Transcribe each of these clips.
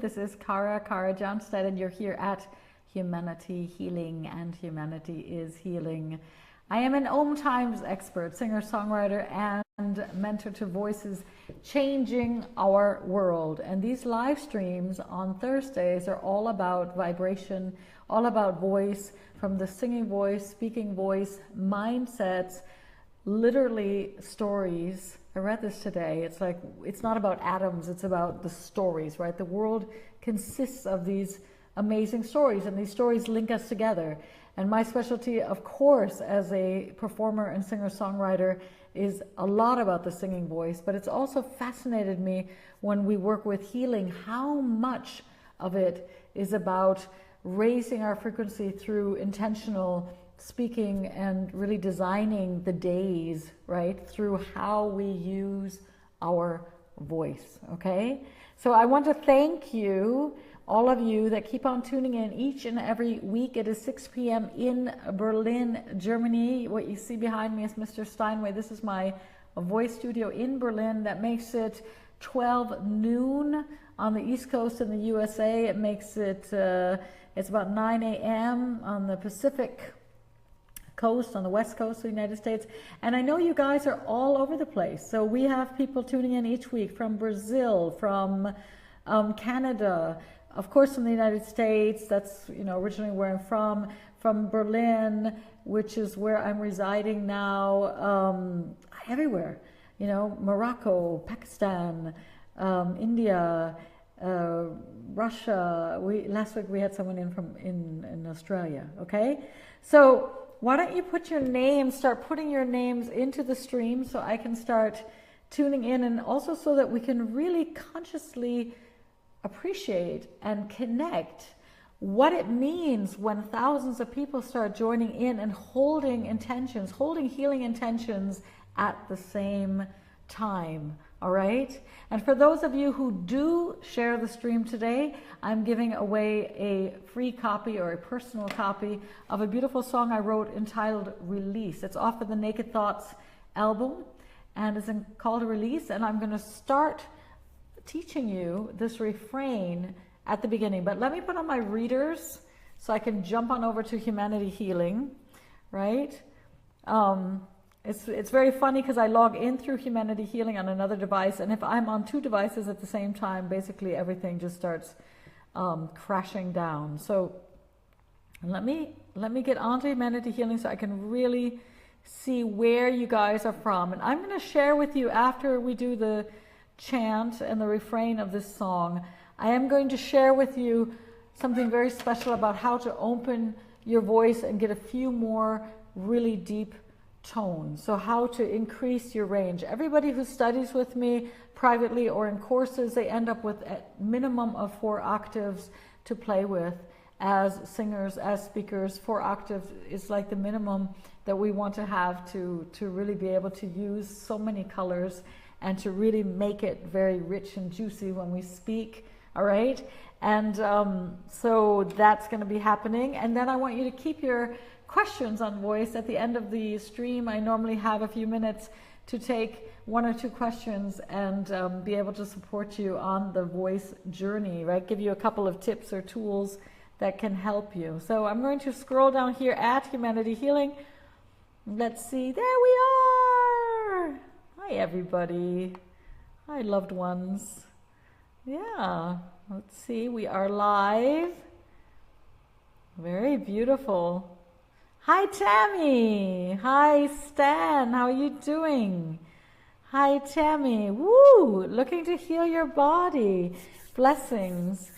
This is Kara Johnstad, and you're here at Humanity Healing, and Humanity is Healing. I am an Om Times expert, singer-songwriter, and mentor to voices changing our world. And these live streams on Thursdays are all about vibration, all about voice, from the singing voice, speaking voice, mindsets, literally stories. I read this today. It's like, it's not about atoms, it's about the stories, right? The world consists of these amazing stories, and these stories link us together. And my specialty, of course, as a performer and singer-songwriter, is a lot about the singing voice, but it's also fascinated me when we work with healing, how much of it is about raising our frequency through intentional speaking and really designing the days, right, through how we use our voice, okay? So I want to thank you, all of you that keep on tuning in each and every week. It is 6 p.m. in Berlin, Germany. What you see behind me is Mr. Steinway. This is my voice studio in Berlin. That makes it 12 noon on the East Coast in the USA. It makes it, it's about 9 a.m. on the Pacific Coast, on the West Coast of the United States. And I know you guys are all over the place. So we have people tuning in each week from Brazil, from Canada, of course from the United States. That's, you know, originally where I'm from Berlin, which is where I'm residing now, everywhere, you know, Morocco, Pakistan, India, Russia. Last week we had someone in from in Australia. Okay, so why don't you put your names, start putting your names into the stream so I can start tuning in, and also so that we can really consciously appreciate and connect what it means when thousands of people start joining in and holding intentions, holding healing intentions at the same time. All right? And for those of you who do share the stream today, I'm giving away a free copy or a personal copy of a beautiful song I wrote entitled Release. It's off of the Naked Thoughts album, and it's called Release. And I'm going to start teaching you this refrain at the beginning. But let me put on my readers so I can jump on over to Humanity Healing, right? It's very funny because I log in through Humanity Healing on another device, and if I'm on two devices at the same time, basically everything just starts crashing down. So let me get onto Humanity Healing so I can really see where you guys are from. And I'm going to share with you, after we do the chant and the refrain of this song, I am going to share with you something very special about how to open your voice and get a few more really deep tone. So how to increase your range. Everybody who studies with me privately or in courses, they end up with a minimum of 4 octaves to play with as singers, as speakers. 4 octaves is like the minimum that we want to have to really be able to use so many colors and to really make it very rich and juicy when we speak. All right? And so that's going to be happening. And then I want you to keep your questions on voice at the end of the stream. I normally have a few minutes to take 1 or 2 questions and be able to support you on the voice journey, right? Give you a couple of tips or tools that can help you. So I'm going to scroll down here at Humanity Healing. Let's see, there we are. Hi everybody. Hi loved ones. Yeah, let's see, we are live. Very beautiful. Hi Tammy. Hi Stan. How are you doing? Hi Tammy. Woo! Looking to heal your body. Blessings.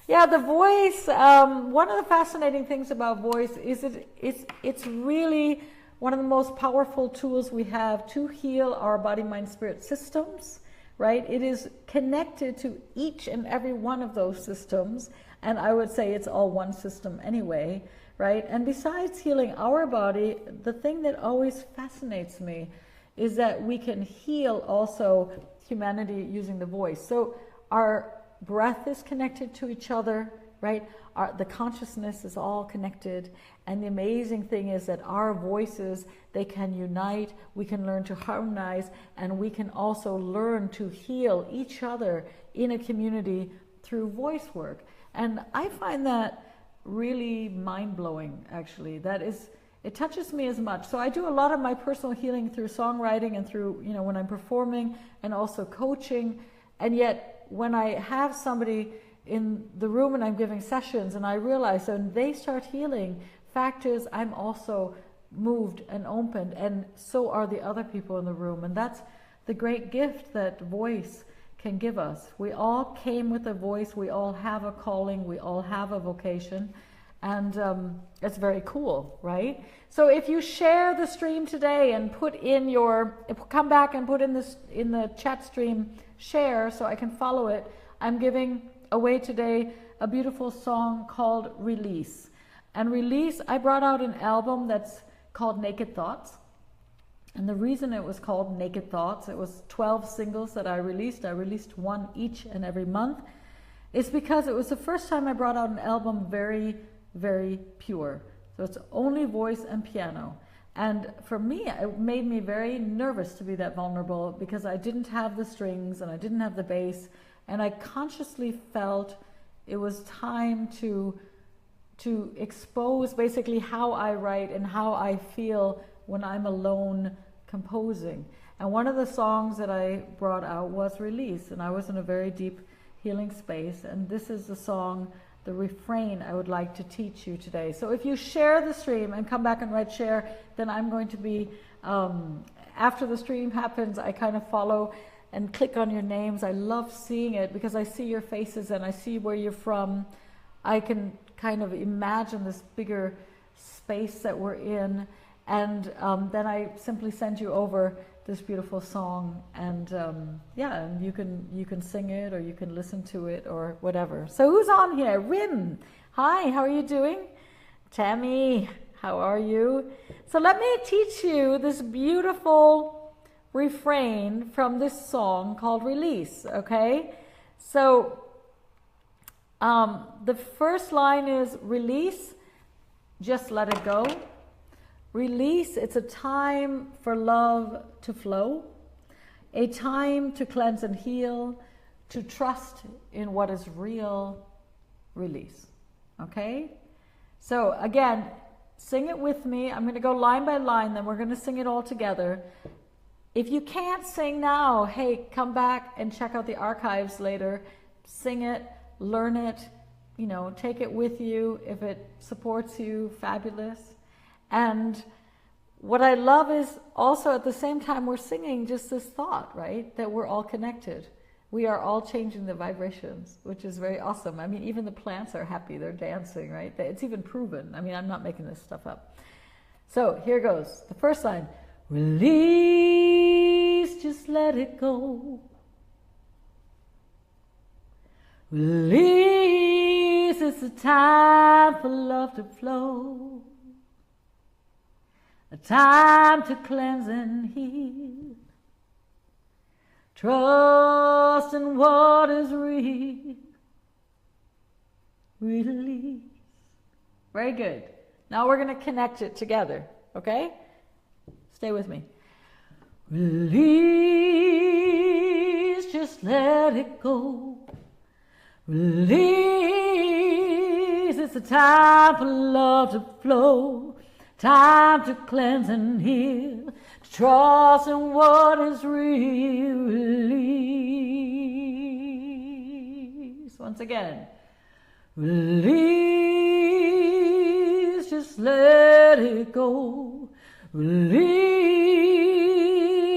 Yeah, the voice. One of the fascinating things about voice is it's really one of the most powerful tools we have to heal our body, mind, spirit systems. Right? It is connected to each and every one of those systems, and I would say it's all one system anyway. Right? And besides healing our body, the thing that always fascinates me is that we can heal also humanity using the voice. So our breath is connected to each other, right? The consciousness is all connected. And the amazing thing is that our voices, they can unite, we can learn to harmonize, and we can also learn to heal each other in a community through voice work. And I find that really mind-blowing, actually. It touches me as much. So I do a lot of my personal healing through songwriting and through, when I'm performing and also coaching. And yet when I have somebody in the room and I'm giving sessions and I realize when they start healing, fact is I'm also moved and opened, and so are the other people in the room. And that's the great gift that voice can give us. We all came with a voice, we all have a calling, we all have a vocation, and it's very cool, right? So if you share the stream today and come back and put in the chat stream, share so I can follow it. I'm giving away today a beautiful song called Release. And Release, I brought out an album that's called Naked Thoughts. And the reason it was called Naked Thoughts, it was 12 singles that I released one each and every month, is because it was the first time I brought out an album very, very pure. So it's only voice and piano. And for me, it made me very nervous to be that vulnerable because I didn't have the strings and I didn't have the bass. And I consciously felt it was time to expose basically how I write and how I feel when I'm alone composing. And one of the songs that I brought out was Release, and I was in a very deep healing space, and this is the song, the refrain I would like to teach you today. So if you share the stream and come back and write share, then I'm going to be, after the stream happens, I kind of follow and click on your names. I love seeing it because I see your faces and I see where you're from. I can kind of imagine this bigger space that we're in, and then I simply send you over this beautiful song, and and you can sing it or you can listen to it or whatever. So who's on here? Rim, hi, how are you doing? Tammy, how are you? So let me teach you this beautiful refrain from this song called Release, okay? So the first line is release, just let it go. Release, it's a time for love to flow, a time to cleanse and heal, to trust in what is real. Release, okay? So again, sing it with me. I'm going to go line by line, then we're going to sing it all together. If you can't sing now, hey, come back and check out the archives later. Sing it, learn it, take it with you. If it supports you, fabulous. And what I love is also at the same time we're singing just this thought, right? That we're all connected. We are all changing the vibrations, which is very awesome. I mean, even the plants are happy, they're dancing, right? It's even proven. I mean, I'm not making this stuff up. So here goes. The first line, release, just let it go. Release, it's a time for love to flow. A time to cleanse and heal. Trust in what is real. Release. Very good. Now we're going to connect it together, okay? Stay with me. Release, just let it go. Release, it's a time for love to flow. Time to cleanse and heal, to trust in what is real. Release. Once again. Release, just let it go. Release,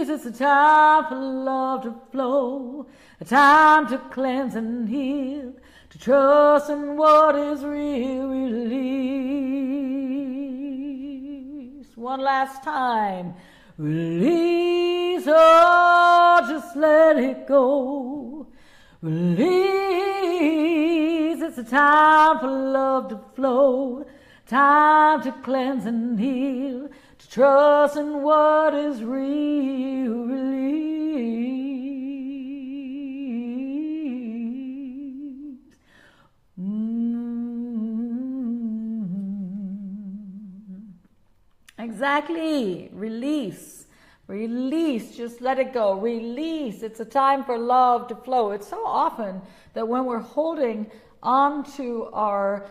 it's a time for love to flow, a time to cleanse and heal, to trust in what is real. Release. One last time. Release, oh, just let it go. Release, it's a time for love to flow, time to cleanse and heal, to trust in what is real. Release. Exactly. Release. Release, just let it go. Release. It's a time for love to flow. It's so often that when we're holding on to our,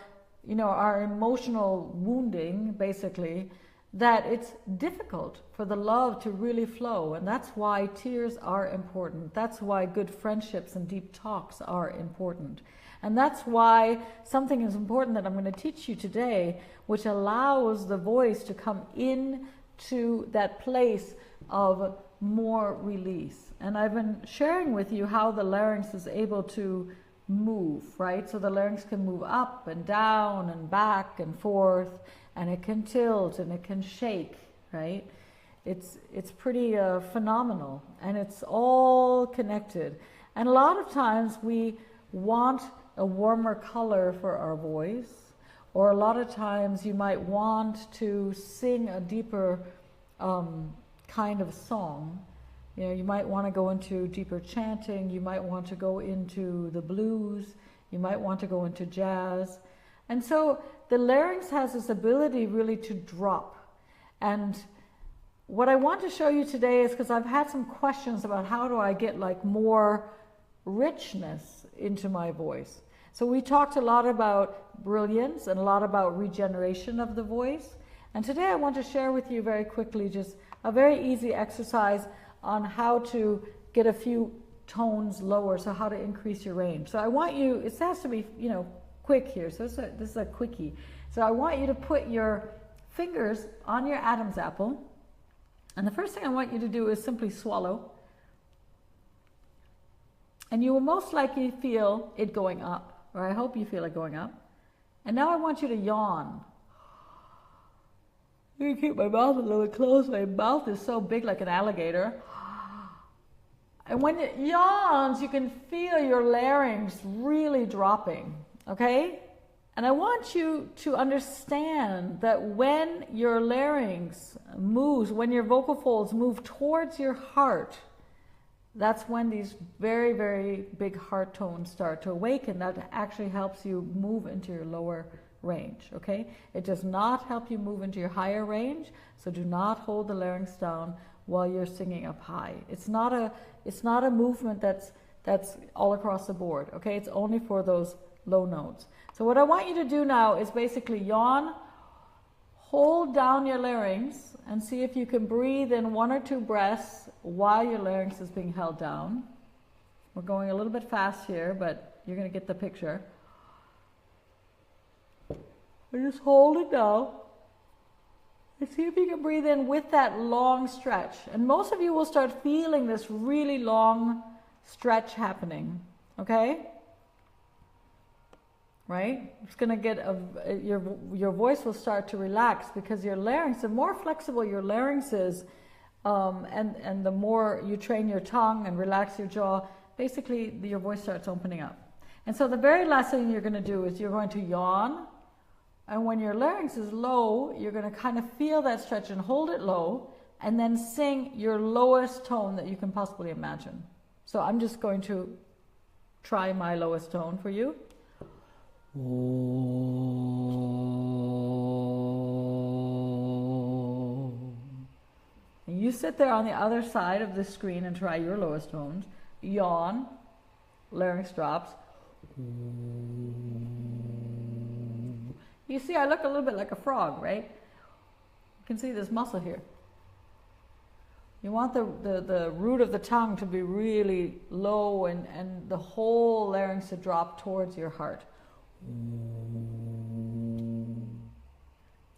our emotional wounding, basically, that it's difficult for the love to really flow. And that's why tears are important. That's why good friendships and deep talks are important. And that's why something is important that I'm going to teach you today, which allows the voice to come in to that place of more release. And I've been sharing with you how the larynx is able to move, right? So the larynx can move up and down and back and forth, and it can tilt and it can shake, right? It's pretty phenomenal, and it's all connected. And a lot of times we want a warmer color for our voice, or a lot of times you might want to sing a deeper kind of song. You might want to go into deeper chanting, you might want to go into the blues, you might want to go into jazz. And so the larynx has this ability really to drop. And what I want to show you today is, because I've had some questions about how do I get like more richness into my voice. So we talked a lot about brilliance and a lot about regeneration of the voice. And today I want to share with you very quickly just a very easy exercise on how to get a few tones lower, so how to increase your range. So I want you, it has to be, quick here, so this is a quickie. So I want you to put your fingers on your Adam's apple, and the first thing I want you to do is simply swallow. And you will most likely feel it going up, or I hope you feel it going up. And now I want you to yawn. I'm going to keep my mouth a little bit closed. My mouth is so big like an alligator. And when it yawns, you can feel your larynx really dropping, okay? And I want you to understand that when your larynx moves, when your vocal folds move towards your heart, that's when these very, very big heart tones start to awaken. That actually helps you move into your lower range, okay? It does not help you move into your higher range, so do not hold the larynx down while you're singing up high. It's not a movement that's all across the board, okay? It's only for those low notes. So what I want you to do now is basically yawn, hold down your larynx, and see if you can breathe in 1 or 2 breaths while your larynx is being held down. We're going a little bit fast here, but you're going to get the picture. And just hold it down. And see if you can breathe in with that long stretch. And most of you will start feeling this really long stretch happening. Okay? Right? It's going to get your voice will start to relax, because your larynx, the more flexible your larynx is, and the more you train your tongue and relax your jaw, basically your voice starts opening up. And so the very last thing you're going to do is you're going to yawn. And when your larynx is low, you're going to kind of feel that stretch and hold it low, and then sing your lowest tone that you can possibly imagine. So I'm just going to try my lowest tone for you. And you sit there on the other side of the screen and try your lowest tones. Yawn, larynx drops. You see, I look a little bit like a frog, right? You can see this muscle here. You want the root of the tongue to be really low, and the whole larynx to drop towards your heart.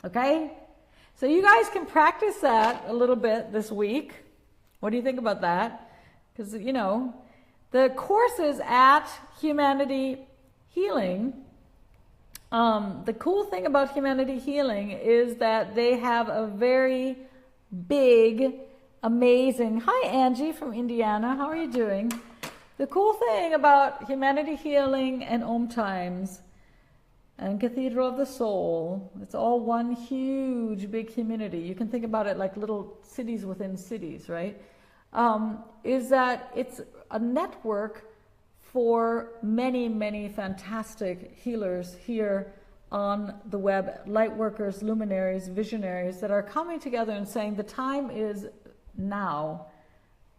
Okay? So you guys can practice that a little bit this week. What do you think about that? Because, the courses at Humanity Healing, the cool thing about Humanity Healing is that they have a very big, amazing... Hi, Angie from Indiana. How are you doing? The cool thing about Humanity Healing and Om Times and Cathedral of the Soul, it's all one huge, big community. You can think about it like little cities within cities, right? Is that it's a network for many, many fantastic healers here on the web, light workers, luminaries, visionaries that are coming together and saying the time is now,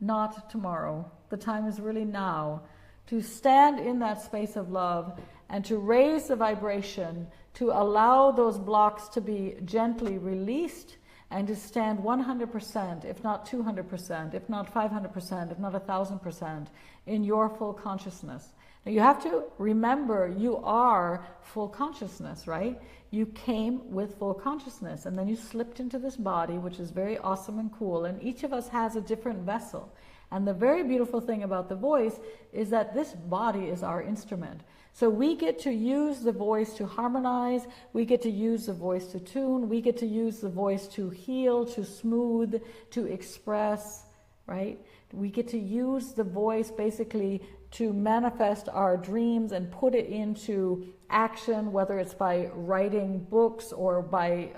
not tomorrow. The time is really now to stand in that space of love and to raise the vibration, to allow those blocks to be gently released, and to stand 100%, if not 200%, if not 500%, if not 1,000% in your full consciousness. Now you have to remember you are full consciousness, right? You came with full consciousness and then you slipped into this body, which is very awesome and cool, and each of us has a different vessel. And the very beautiful thing about the voice is that this body is our instrument. So we get to use the voice to harmonize, we get to use the voice to tune, we get to use the voice to heal, to smooth, to express, right? We get to use the voice basically to manifest our dreams and put it into action, whether it's by writing books or by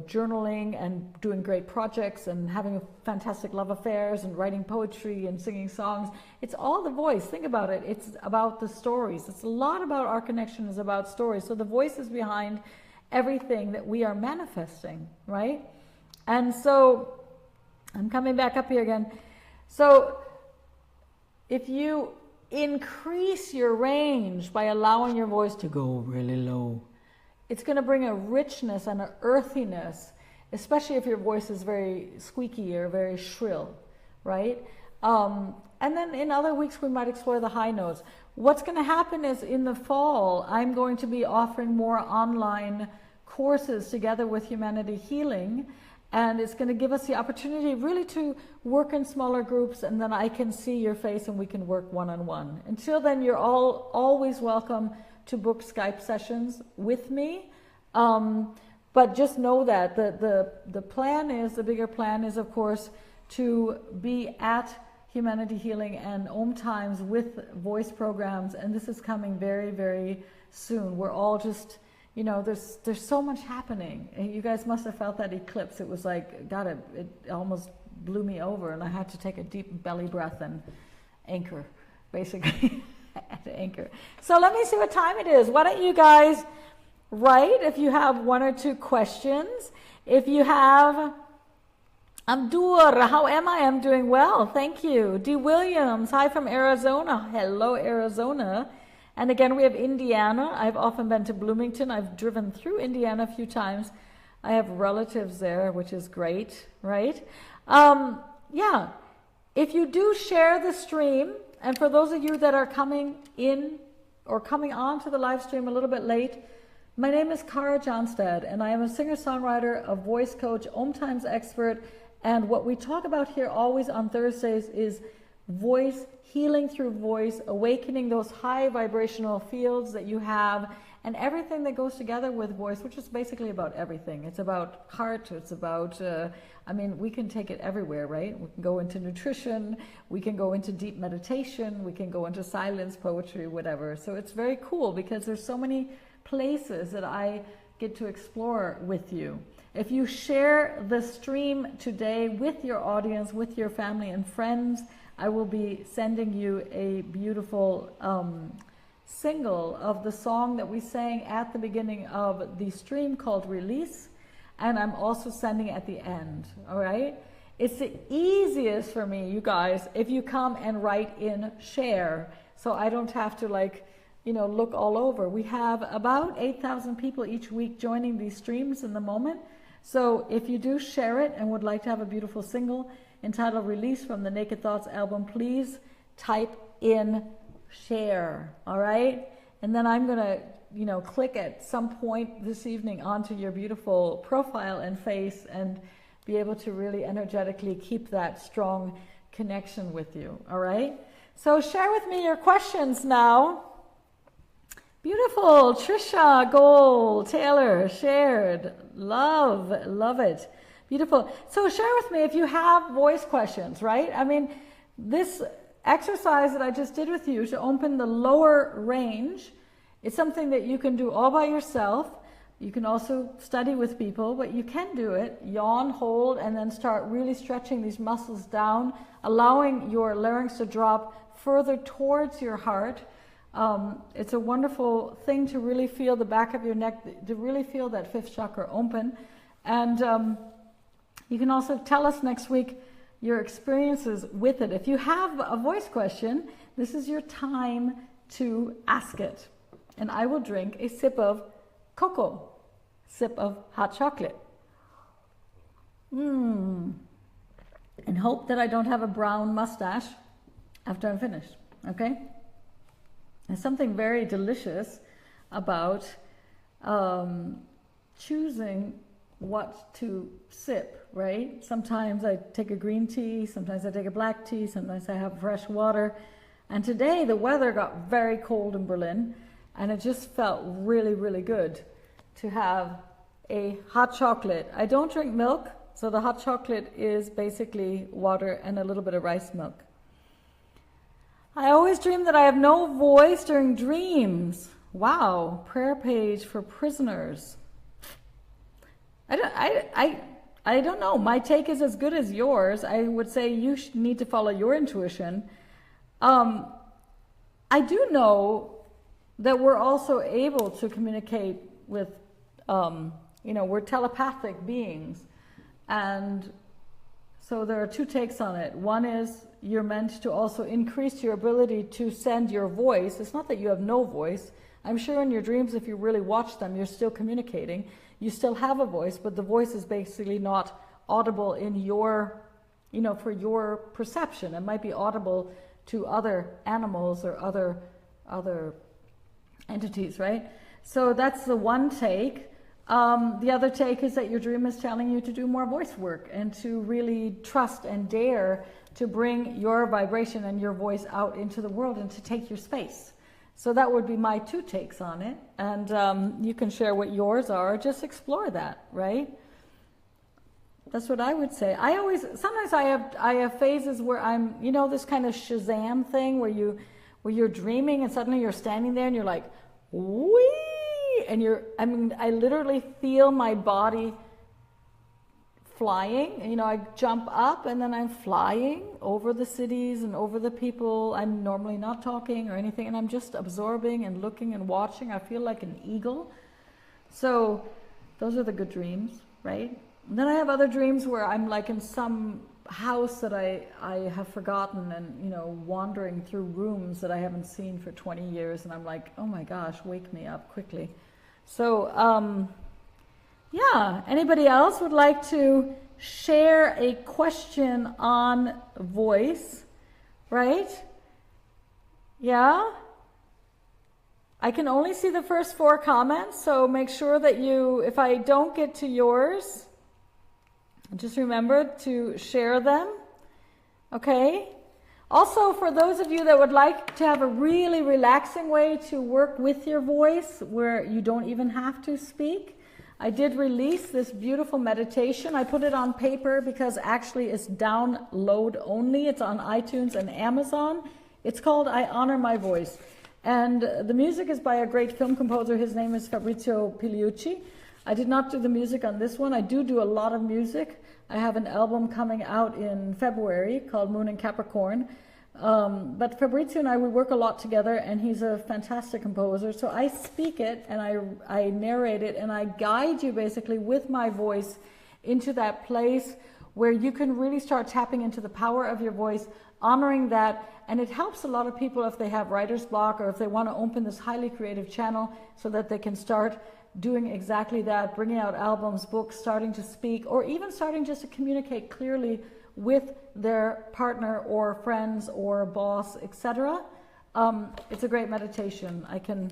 journaling and doing great projects and having fantastic love affairs and writing poetry and singing songs. It's all the voice. Think about it. It's about the stories. It's a lot about our connection is about stories. So the voice is behind everything that we are manifesting, right? And so I'm coming back up here again. So if you increase your range by allowing your voice to go really low, it's going to bring a richness and an earthiness, especially if your voice is very squeaky or very shrill, right? And then in other weeks we might explore the high notes. What's going to happen is in the fall, I'm going to be offering more online courses together with Humanity Healing, and it's going to give us the opportunity really to work in smaller groups, and then I can see your face and we can work one-on-one. Until then, you're all always welcome to book Skype sessions with me. But just know that the plan is, the bigger plan is, of course, to be at Humanity Healing and Om Times with voice programs, and this is coming very, very soon. We're all just, there's so much happening. You guys must have felt that eclipse. It was like, God, it almost blew me over, and I had to take a deep belly breath and anchor, basically. To anchor. So let me see what time it is. Why don't you guys write if you have one or two questions. If you have, Amdur, how am I? I'm doing well, thank you. D. Williams, hi from Arizona. Hello, Arizona. And again, we have Indiana. I've often been to Bloomington. I've driven through Indiana a few times. I have relatives there, which is great, right? Yeah, if you do share the stream, and for those of you that are coming in or coming on to the live stream a little bit late, my name is Kara Johnstad, and I am a singer-songwriter, a voice coach, Om Times expert, and what we talk about here always on Thursdays is voice, healing through voice, awakening those high vibrational fields that you have, and everything that goes together with voice, which is basically about everything. It's about heart, it's about, we can take it everywhere, right? We can go into nutrition, we can go into deep meditation, we can go into silence, poetry, whatever. So it's very cool because there's so many places that I get to explore with you. If you share the stream today with your audience, with your family and friends, I will be sending you a beautiful single of the song that we sang at the beginning of the stream called Release, and I'm also sending it at the end, all right? It's the easiest for me, you guys, if you come and write in share, so I don't have to look all over. We have about 8,000 people each week joining these streams in the moment, so if you do share it and would like to have a beautiful single entitled Release from the Naked Thoughts album, please type in share, all right? And then I'm gonna, click at some point this evening onto your beautiful profile and face and be able to really energetically keep that strong connection with you, all right? So share with me your questions now. Beautiful, Trisha, Gold, Taylor, shared, love it. Beautiful. So share with me if you have voice questions, right? This exercise that I just did with you to open the lower range, it's something that you can do all by yourself. You can also study with people, but you can do it. Yawn, hold, and then start really stretching these muscles down, allowing your larynx to drop further towards your heart. It's a wonderful thing to really feel the back of your neck, to really feel that fifth chakra open. And You can also tell us next week your experiences with it. If you have a voice question, this is your time to ask it. And I will drink a sip of cocoa, sip of hot chocolate. And hope that I don't have a brown mustache after I'm finished, okay? There's something very delicious about choosing what to sip, right? Sometimes I take a green tea, sometimes I take a black tea, sometimes I have fresh water. And today the weather got very cold in Berlin, and it just felt really, really good to have a hot chocolate. I don't drink milk, so the hot chocolate is basically water and a little bit of rice milk. I always dream that I have no voice during dreams. Wow, prayer page for prisoners. I don't know. My take is as good as yours. I would say you need to follow your intuition. I do know that we're also able to communicate with, we're telepathic beings. And so there are two takes on it. One is you're meant to also increase your ability to send your voice. It's not that you have no voice. I'm sure in your dreams, if you really watch them, you're still communicating. You still have a voice, but the voice is basically not audible in your, for your perception. It might be audible to other animals or other entities, right? So that's the one take. The other take is that your dream is telling you to do more voice work and to really trust and dare to bring your vibration and your voice out into the world and to take your space. So that would be my two takes on it. And you can share what yours are. Just explore that, right? That's what I would say. Sometimes I have phases where I'm, this kind of Shazam thing where you're dreaming and suddenly you're standing there and you're like, wee! And I literally feel my body flying. I jump up and then I'm flying over the cities and over the people. I'm normally not talking or anything, and I'm just absorbing and looking and watching. I feel like an eagle. So those are the good dreams, right? And then I have other dreams where I'm like in some house that I have forgotten and, wandering through rooms that I haven't seen for 20 years. And I'm like, oh my gosh, wake me up quickly. So, yeah, anybody else would like to share a question on voice, right? Yeah? I can only see the first 4 comments, so make sure that if I don't get to yours, just remember to share them, okay? Also, for those of you that would like to have a really relaxing way to work with your voice, where you don't even have to speak, I did release this beautiful meditation. I put it on paper because actually it's download only. It's on iTunes and Amazon. It's called I Honor My Voice. And the music is by a great film composer. His name is Fabrizio Pigliucci. I did not do the music on this one. I do a lot of music. I have an album coming out in February called Moon in Capricorn. But Fabrizio and we work a lot together, and he's a fantastic composer. So I speak it and I narrate it and I guide you basically with my voice into that place where you can really start tapping into the power of your voice, honoring that. And it helps a lot of people if they have writer's block or if they want to open this highly creative channel so that they can start doing exactly that, bringing out albums, books, starting to speak, or even starting just to communicate clearly with their partner or friends or boss, etc. It's a great meditation. I can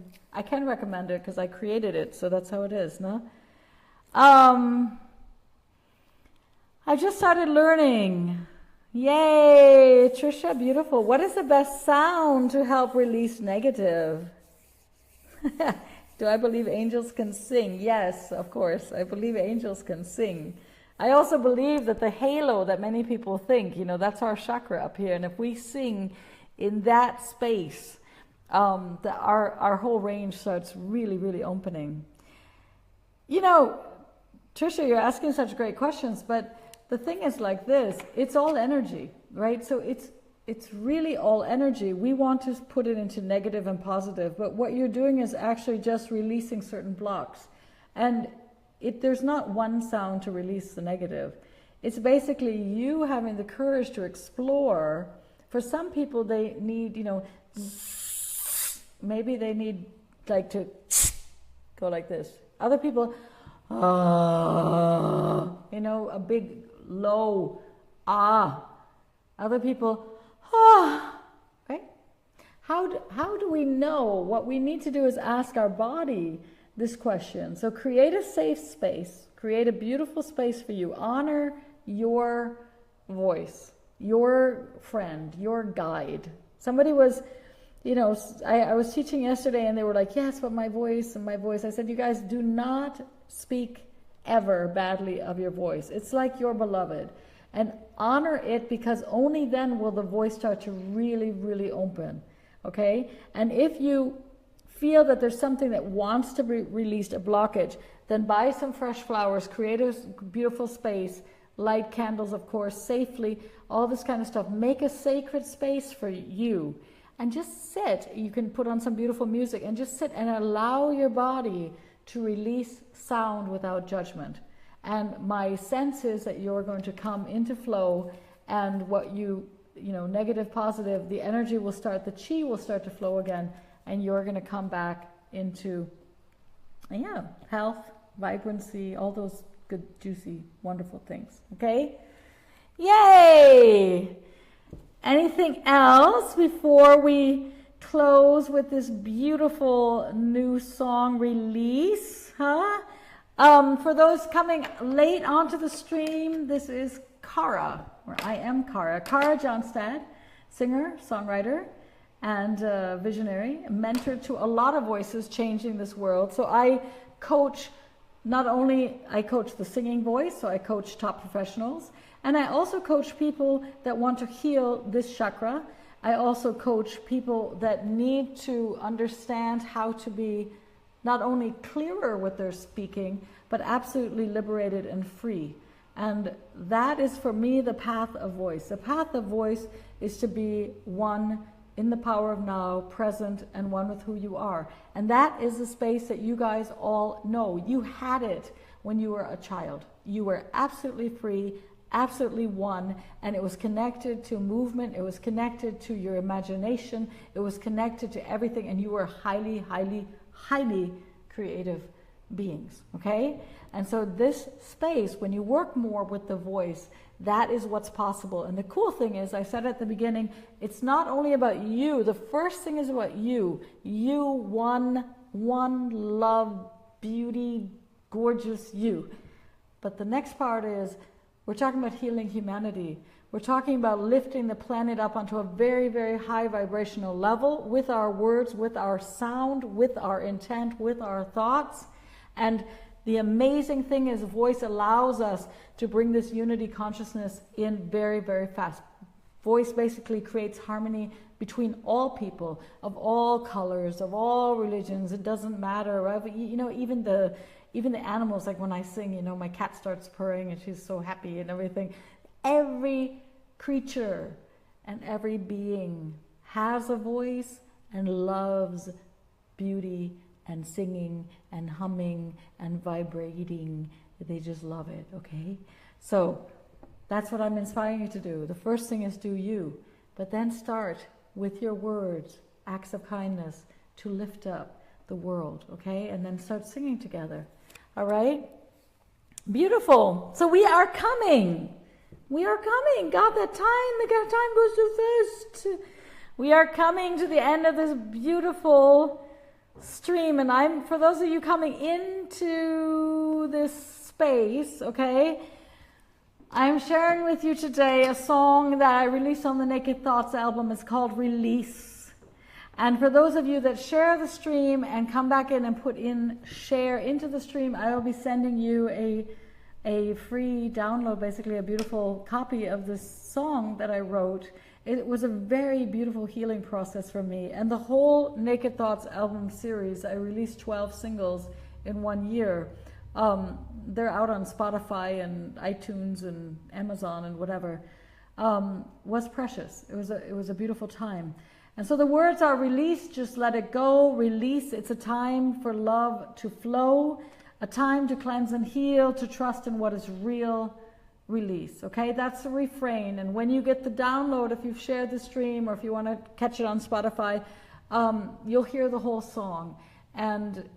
recommend it because I created it, so that's how it is, no? I just started learning. Yay, Trisha, beautiful. What is the best sound to help release negative? Do I believe angels can sing? Yes, of course. I believe angels can sing. I also believe that the halo that many people think, that's our chakra up here. And if we sing in that space, our whole range starts really, really opening. Trisha, you're asking such great questions, but the thing is like this, it's all energy, right? So it's really all energy. We want to put it into negative and positive, but what you're doing is actually just releasing certain blocks. And there's not one sound to release the negative. It's basically you having the courage to explore. For some people, they need, maybe they need like to go like this. Other people, a big low Other people, right? How do we know? What we need to do is ask our body this question. So create a safe space, create a beautiful space for you. Honor your voice, your friend, your guide. Somebody was, I was teaching yesterday and they were like, yes, but my voice and my voice. I said, you guys, do not speak ever badly of your voice. It's like your beloved. And honor it, because only then will the voice start to really, really open. Okay? And if you feel that there's something that wants to be released, a blockage, then buy some fresh flowers, create a beautiful space, light candles, of course, safely, all this kind of stuff. Make a sacred space for you and just sit. You can put on some beautiful music and just sit and allow your body to release sound without judgment. And my sense is that you're going to come into flow, and what negative, positive, the energy will start, the chi will start to flow again, and you're going to come back into, health, vibrancy, all those good, juicy, wonderful things. Okay? Yay! Anything else before we close with this beautiful new song release? For those coming late onto the stream, this is Kara, or I am Kara. Kara Johnstad, singer, songwriter, and visionary, mentor to a lot of voices changing this world. So I coach, I coach the singing voice, so I coach top professionals, and I also coach people that want to heal this chakra. I also coach people that need to understand how to be not only clearer with their speaking, but absolutely liberated and free. And that is, for me, the path of voice. The path of voice is to be one in the power of now, present, and one with who you are. And that is the space that you guys all know. You had it when you were a child. You were absolutely free, absolutely one, and it was connected to movement, it was connected to your imagination, it was connected to everything, and you were highly, highly, highly creative beings, okay? And so this space, when you work more with the voice, that is what's possible. And the cool thing is, I said at the beginning, it's not only about you. The first thing is about you. You, one love, beauty, gorgeous you. But the next part is, we're talking about healing humanity. We're talking about lifting the planet up onto a very, very high vibrational level with our words, with our sound, with our intent, with our thoughts. And the amazing thing is, voice allows us to bring this unity consciousness in very, very fast. Voice basically creates harmony between all people, of all colors, of all religions. It doesn't matter, right? Even the animals, like when I sing, my cat starts purring and she's so happy and everything. Every creature and every being has a voice and loves beauty and singing and humming and vibrating. They just love it, okay? So that's what I'm inspiring you to do. The first thing is do you, but then start with your words, acts of kindness, to lift up the world, okay? And then start singing together, all right? Beautiful. So we are coming. We are coming. God, that time goes too fast. We are coming to the end of this beautiful stream, and for those of you coming into this space, okay, I'm sharing with you today a song that I released on the Naked Thoughts album. It's called Release. And for those of you that share the stream and come back in and share into the stream, I will be sending you a free download, basically a beautiful copy of this song that I wrote. It was a very beautiful healing process for me. And the whole Naked Thoughts album series, I released 12 singles in 1 year. They're out on Spotify and iTunes and Amazon and whatever. Was precious. It was a beautiful time. And so the words are: release, just let it go, release. It's a time for love to flow, a time to cleanse and heal, to trust in what is real, release. Okay, that's the refrain. And when you get the download, if you've shared the stream or if you want to catch it on Spotify, you'll hear the whole song. And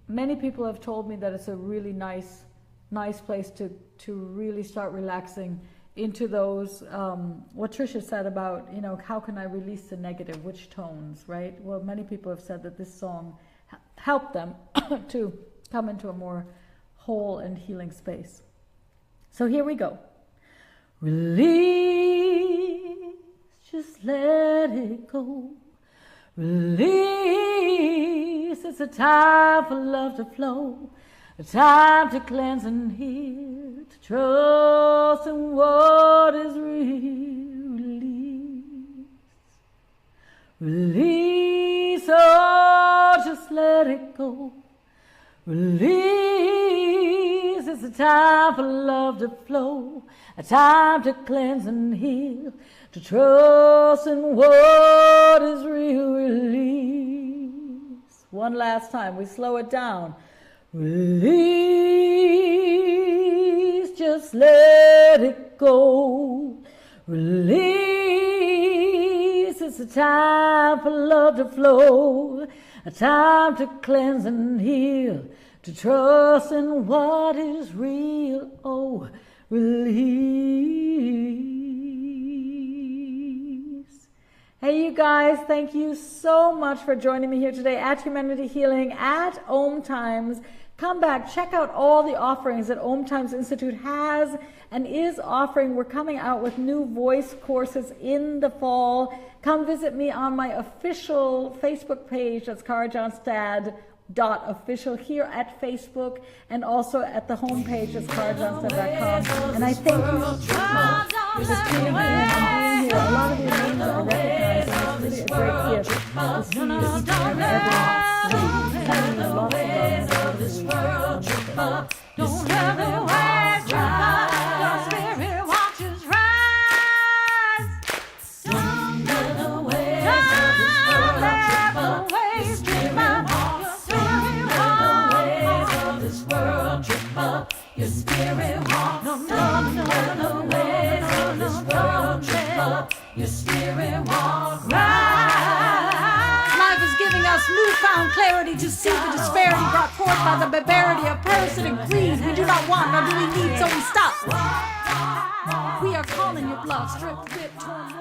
many people have told me that it's a really nice place to really start relaxing into those, what Tricia said about, you know, how can I release the negative, which tones, right? Well, many people have said that this song helped them to come into a more whole and healing space. So here we go. Release, just let it go. Release, it's a time for love to flow. A time to cleanse and heal, to trust in what is real. Release, release, oh, just let it go. Release, it's a time for love to flow, a time to cleanse and heal, to trust in what is real. Release. One last time, we slow it down. Release, just let it go. Release, it's a time for love to flow, a time to cleanse and heal, to trust in what is real. Oh, release. Hey, you guys, thank you so much for joining me here today at Humanity Healing at Om Times. Come back, check out all the offerings that Om Times Institute has and is offering. We're coming out with new voice courses in the fall. Come visit me on my official Facebook page. That's CaraJohnstad.official here at Facebook, and also at the homepage. That's CaraJohnstad.com. And I thank you so much for tuning in and being here. A lot of your names are recognized, and it's really a great gift to see you sending you lots of love this world. Don't everywhere trip up. Your spirit watches rise. Don't let the waves of this world trip up. Your spirit walks. Don't let the waves of this world trip up. Your spirit walks. Don't let the waves of this world trip up. Your spirit walks. Life is giving us newfound clarity to see the disparity brought forth by the barbarity of parasitic greed. We do not want, nor do we need, so we stop. We are calling your bluff, stripped, whipped, torn.